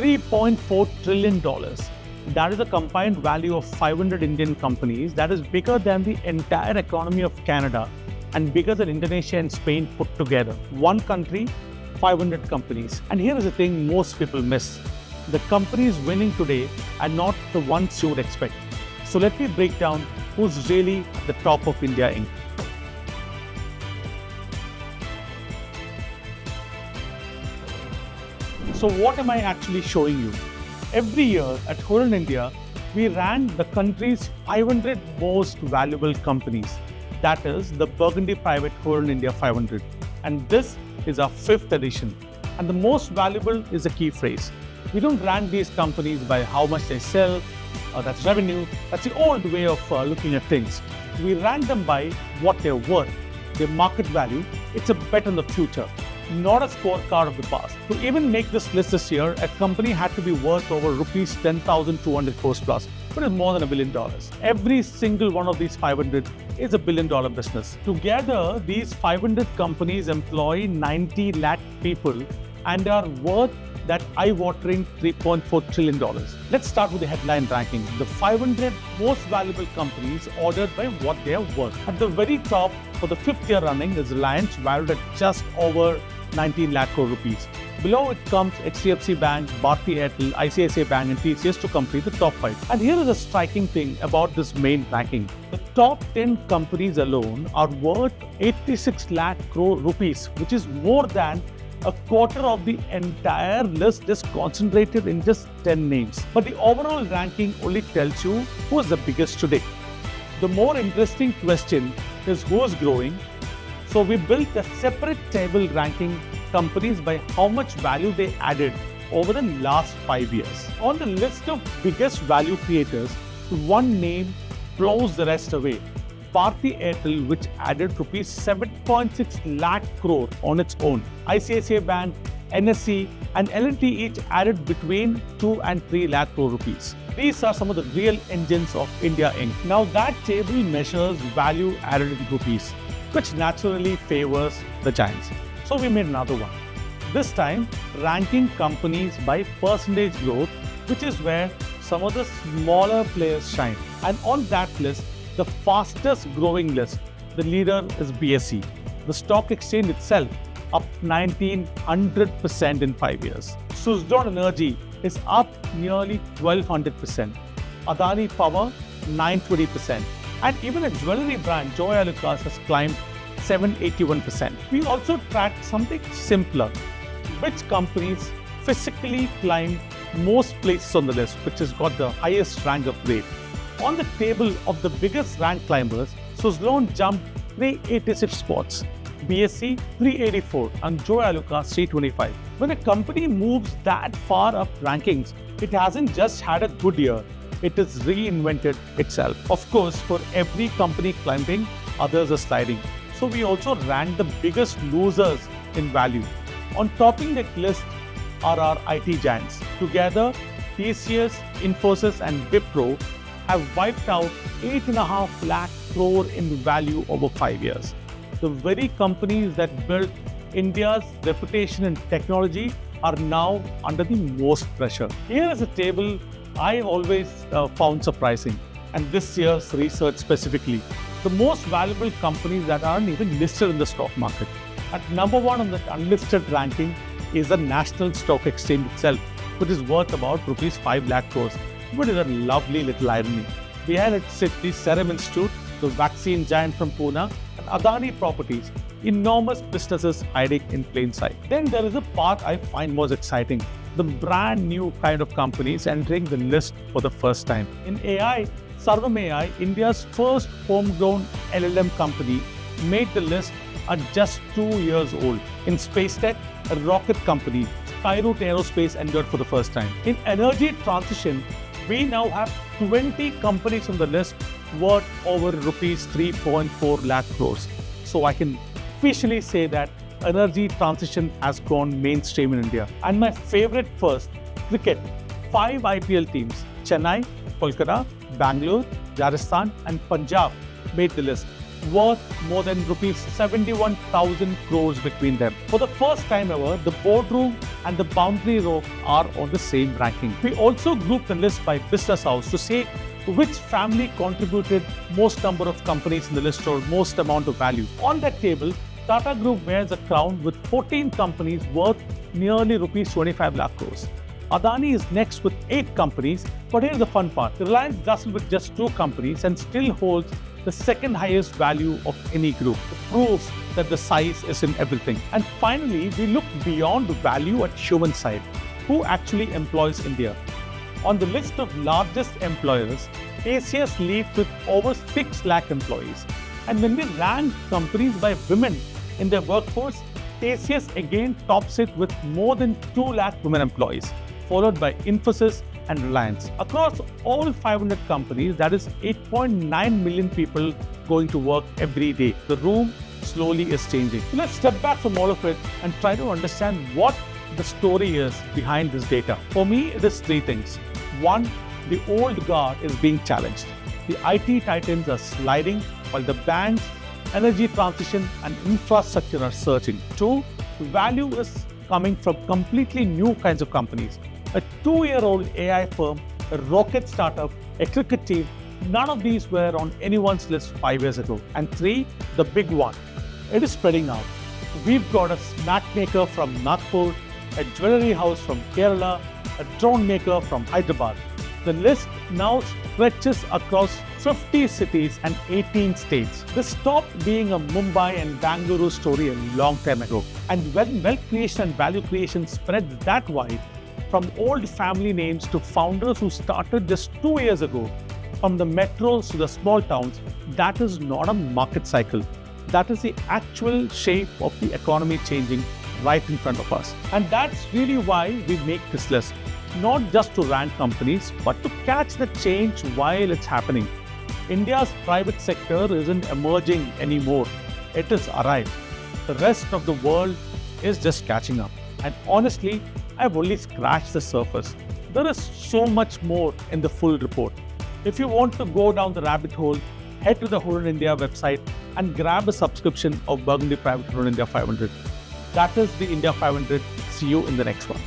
$3.4 trillion. That is a combined value of 500 Indian companies. That is bigger than the entire economy of Canada and bigger than Indonesia and Spain put together. One country, 500 companies. And here is the thing most people miss. The companies winning today are not the ones you would expect. So let me break down who's really at the top of India Inc. So what am I actually showing you? Every year at Hurun India, we rank the country's 500 most valuable companies. That is the Burgundy Private Hurun India 500. And this is our 5th edition. And the most valuable is a key phrase. We don't rank these companies by how much they sell, that's revenue. That's the old way of looking at things. We rank them by what they're worth, their market value. It's a bet on the future, not a scorecard of the past. To even make this list this year, a company had to be worth over rupees 10,200 crores plus, but it's more than $1 billion. Every single one of these 500 is a $1 billion business. Together, these 500 companies employ 90 lakh people and are worth that eye-watering $3.4 trillion. Let's start with the headline ranking. The 500 most valuable companies ordered by what they are worth. At the very top, for the 5th year running, is Reliance, valued at just over 19 lakh crore rupees. Below it comes HDFC Bank, Bharti Airtel, ICICI Bank and TCS to complete the top 5. And here is a striking thing about this main ranking. The top 10 companies alone are worth 86 lakh crore rupees, which is more than a quarter of the entire list is concentrated in just 10 names. But the overall ranking only tells you who is the biggest today. The more interesting question is who is growing. So we built a separate table ranking companies by how much value they added over the last 5 years. On the list of biggest value creators, one name blows the rest away. Bharti Airtel, which added rupees 7.6 lakh crore on its own. ICICI Bank, NSE and L&T each added between 2 and 3 lakh crore rupees. These are some of the real engines of India Inc. Now that table measures value added in rupees, which naturally favors the giants. So we made another one. This time, ranking companies by percentage growth, which is where some of the smaller players shine. And on that list, the fastest growing list, the leader is BSE. The stock exchange itself up 1900% in 5 years. Suzlon Energy is up nearly 1200%. Adani Power 920%. And even a jewelry brand, Joy Lucas, has climbed 781%. We also tracked something simpler. Which companies physically climbed most places on the list, which has got the highest rank of grade. On the table of the biggest rank climbers, Suzlon jumped 386 spots, BSE 384 and Joy Lucas 325. When a company moves that far up rankings, it hasn't just had a good year, it has reinvented itself. Of course, for every company climbing, others are sliding. So we also ranked the biggest losers in value. On topping the list are our IT giants. Together, TCS, Infosys and Wipro have wiped out 8.5 lakh crore in value over 5 years. The very companies that built India's reputation in technology are now under the most pressure. Here is a table I always found surprising, and this year's research specifically. The most valuable companies that aren't even listed in the stock market. At number 1 on the unlisted ranking is the National Stock Exchange itself, which is worth about rupees 5 lakh crores. But it's a lovely little irony. Behind it sit the Serum Institute, the vaccine giant from Pune, and Adani Properties, enormous businesses hiding in plain sight. Then there is a part I find most exciting, the brand new kind of companies entering the list for the first time. In AI, Sarvam AI, India's first homegrown LLM company, made the list at just 2 years old. In space tech, a rocket company, Skyroot Aerospace entered for the first time. In energy transition, we now have 20 companies on the list worth over rupees 3.4 lakh crores. So I can officially say that energy transition has gone mainstream in India. And my favorite first, cricket. 5 IPL teams, Chennai, Kolkata, Bangalore, Rajasthan and Punjab made the list, worth more than rupees 71,000 crores between them. For the first time ever, the boardroom and the Boundary Row are on the same ranking. We also grouped the list by business house to say which family contributed most number of companies in the list or most amount of value. On that table, Tata Group wears a crown with 14 companies worth nearly rupees 25 lakh crores. Adani is next with 8 companies, but here's the fun part. Reliance does it with just 2 companies and still holds the second highest value of any group. It proves that the size is in everything. And finally, we look beyond value at human side. Who actually employs India? On the list of largest employers, ACS leads with over 6 lakh employees. And when we rank companies by women in their workforce, ACS again tops it with more than 2 lakh women employees, followed by Infosys and Reliance. Across all 500 companies, that is 8.9 million people going to work every day. The room slowly is changing. So let's step back from all of it and try to understand what the story is behind this data. For me, it is 3 things. 1, the old guard is being challenged. The IT titans are sliding while the banks, energy transition and infrastructure are surging. 2, value is coming from completely new kinds of companies. A 2-year-old AI firm, a rocket startup, a cricket team, none of these were on anyone's list 5 years ago. And 3, the big one, it is spreading out. We've got a snack maker from Nagpur, a jewelry house from Kerala, a drone maker from Hyderabad. The list now stretches across 50 cities and 18 states. This stopped being a Mumbai and Bangalore story a long time ago. And when wealth creation and value creation spread that wide, from old family names to founders who started just 2 years ago, from the metros to the small towns, that is not a market cycle. That is the actual shape of the economy changing right in front of us. And that's really why we make this list. Not just to rank companies, but to catch the change while it's happening. India's private sector isn't emerging anymore. It has arrived. The rest of the world is just catching up. And honestly, I've only scratched the surface. There is so much more in the full report. If you want to go down the rabbit hole, head to the Hurun India website and grab a subscription of Burgundy Private Hurun India 500. That is the India 500. See you in the next one.